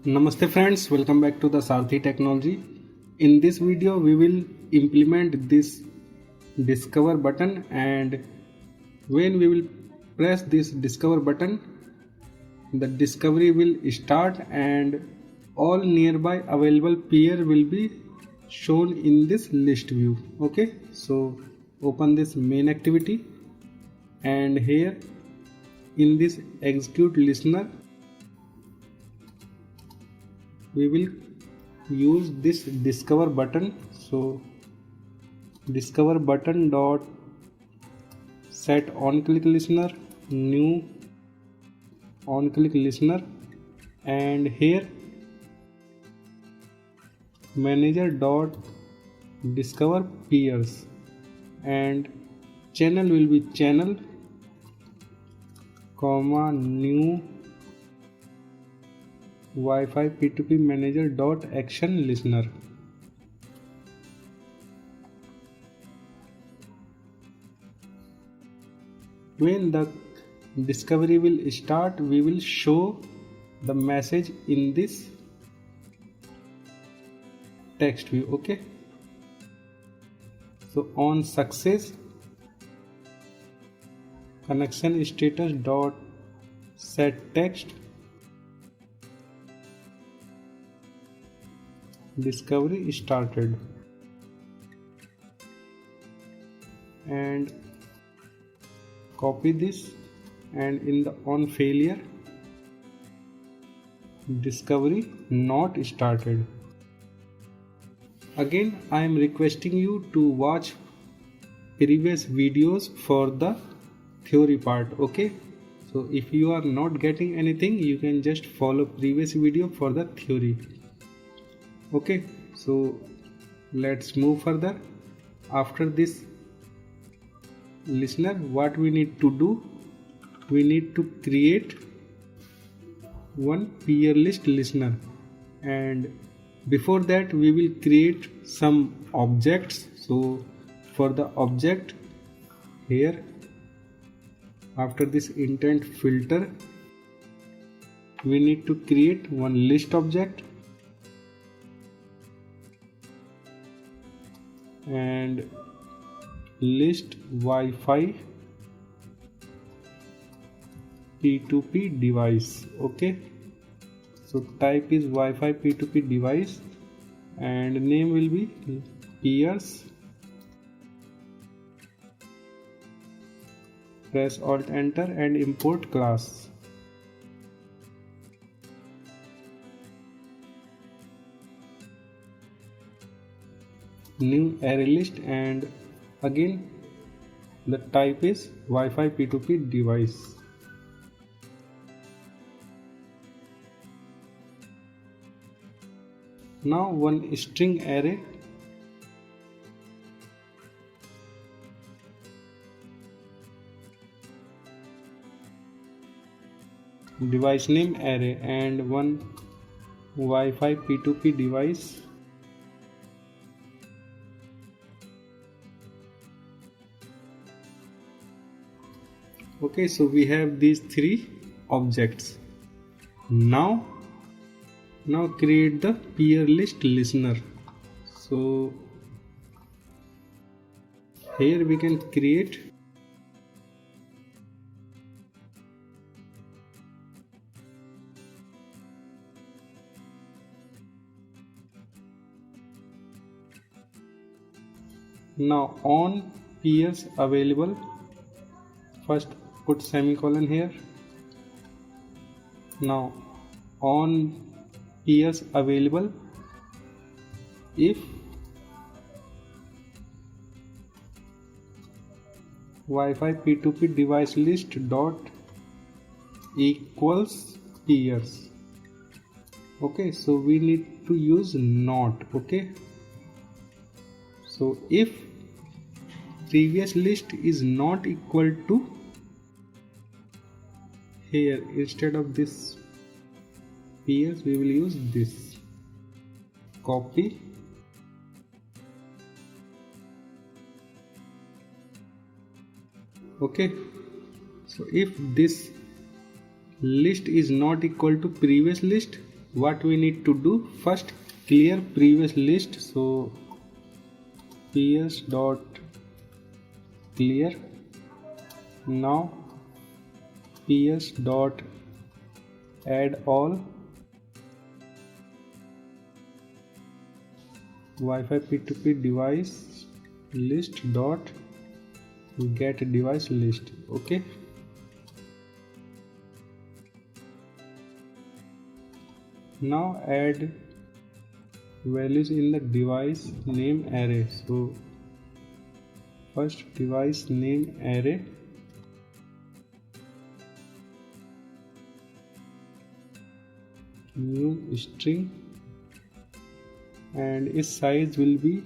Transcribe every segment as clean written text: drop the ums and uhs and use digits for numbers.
Namaste friends, welcome back to the Sarthi Technology. In this video we will implement this discover button, and when we will press this discover button, the discovery will start and all nearby available peer will be shown in this list view. Okay, so open this main activity, and here in this execute listener we will use this discover button. So discover button dot set on click listener, new on click listener, and here manager dot discover peers, and channel will be channel comma new Wi-Fi P2P manager dot action listener. When the discovery will start, we will show the message in this text view. Okay, so on success connection status dot set text, discovery started, and copy this, and in the on failure discovery not started. Again I am requesting you to watch previous videos for the theory part. Okay, so if you are not getting anything, you can just follow previous video for the theory. Okay, so let's move further. After this listener, what we need to do, we need to create one peer list listener, and before that we will create some objects. So for the object, here after this intent filter we need to create one list object, and list Wi-Fi P2P device. Okay, so type is Wi-Fi P2P device and name will be peers. Press alt enter and import class. New array list, and again the type is Wi-Fi P2P device. Now one string array, device name array, and one Wi-Fi P2P device. Okay, so we have these three objects. Now create the peer list listener. So here we can create now on peers available. First put semicolon here. Now on peers available if Wi-Fi P2P device list dot equals peers. Okay, so we need to use not. Okay, so if previous list is not equal to, here instead of this peers we will use this, copy, okay. So if this list is not equal to previous list, what we need to do, first clear previous list. So ps dot clear. Now ps dot add all Wi-Fi P2P device list dot get device list. Okay, now add values in the device name array. So first device name array, new string, and its size will be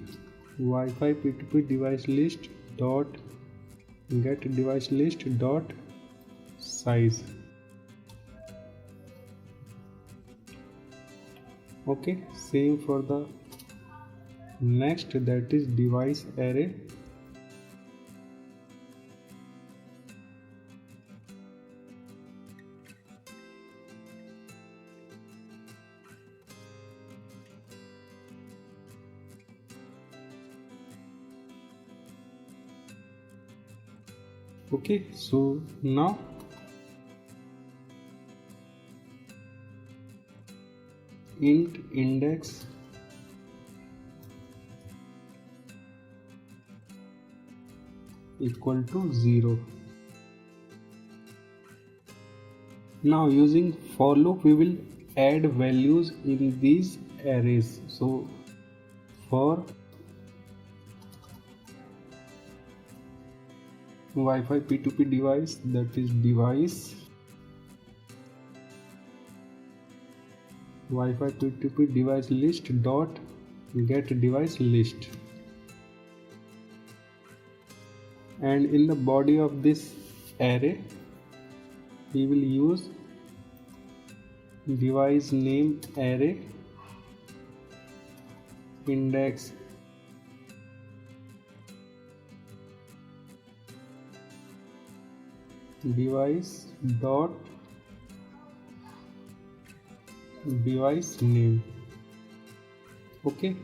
Wi-Fi P2P device list dot get device list dot size. Okay, same for the next, that is device array. Okay, so now int index equal to 0. Now using for loop we will add values in these arrays. So for Wi-Fi P2P device, that is device Wi-Fi P2P device list dot get device list, and in the body of this array we will use device name array index device dot device name. Okay,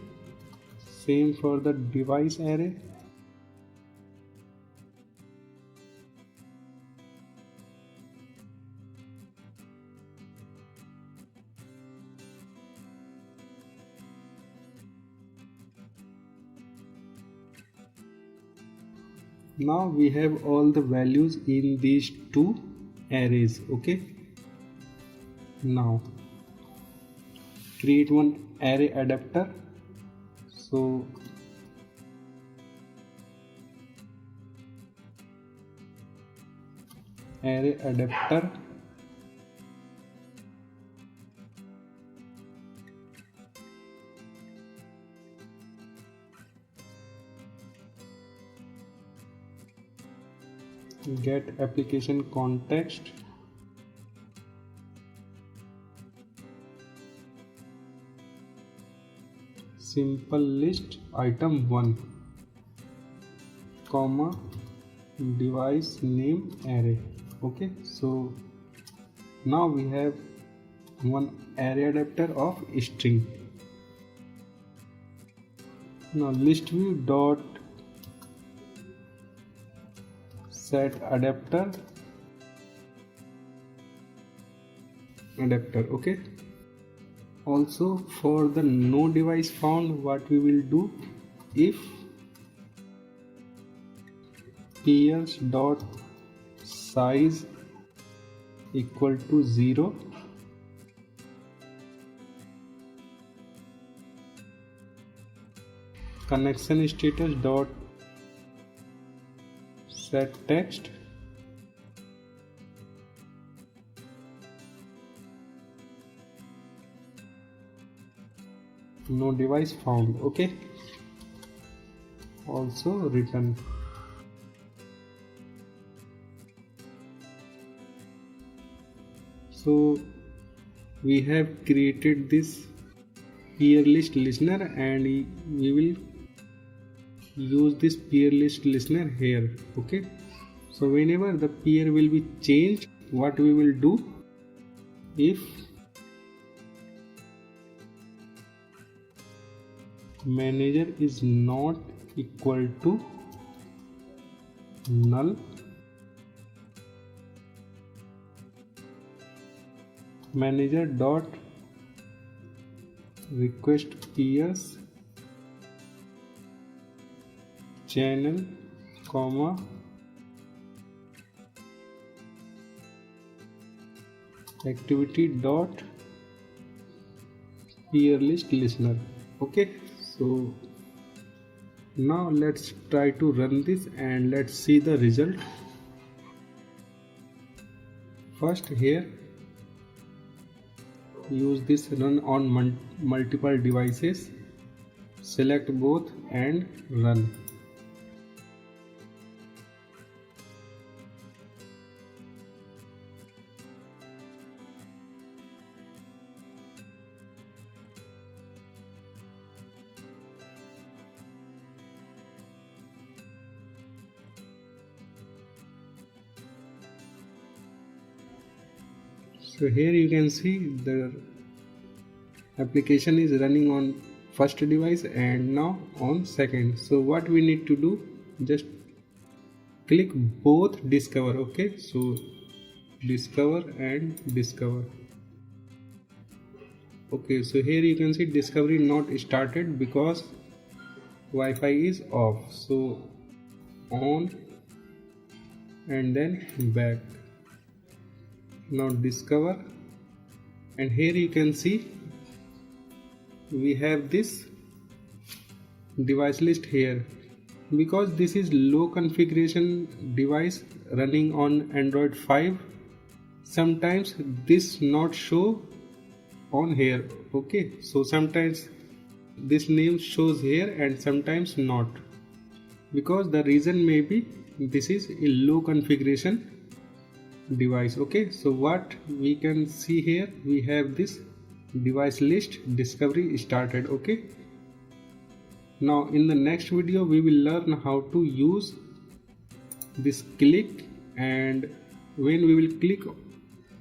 same for the device array. Now we have all the values in these two arrays. Okay, now create one array adapter. So array adapter get application context simple list item 1 comma device name array. Okay, so now we have one array adapter of string. Now list view dot set adapter. Okay, also for the no device found, what we will do, if ps dot size equal to 0, connection status dot set text, no device found. Okay, also return. So we have created this peer list listener, and we will use this peer list listener here. Okay, so whenever the peer will be changed, what we will do, if manager is not equal to null, manager dot request peers channel comma activity dot peer list listener. Okay, so now let's try to run this and let's see the result. First here use this run on multiple devices, select both and run. So here you can see the application is running on first device and now on second. So what we need to do, just click both discover. Okay, so discover and discover. Okay, so here you can see discovery not started because Wi-Fi is off. So on and then back. Now discover, and here you can see we have this device list here. Because this is low configuration device running on Android 5, sometimes this not show on here. Okay, so sometimes this name shows here and sometimes not, because the reason may be this is a low configuration device. Okay, so what we can see here, we have this device list discovery started. Okay, now in the next video we will learn how to use this click, and when we will click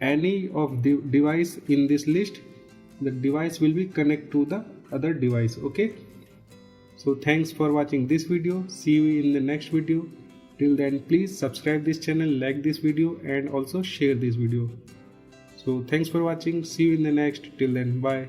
any of the device in this list, the device will be connected to the other device. Okay, so thanks for watching this video. See you in the next video. Till then, please subscribe this channel, like this video and also share this video. So thanks for watching. See you in the next. Till then, bye.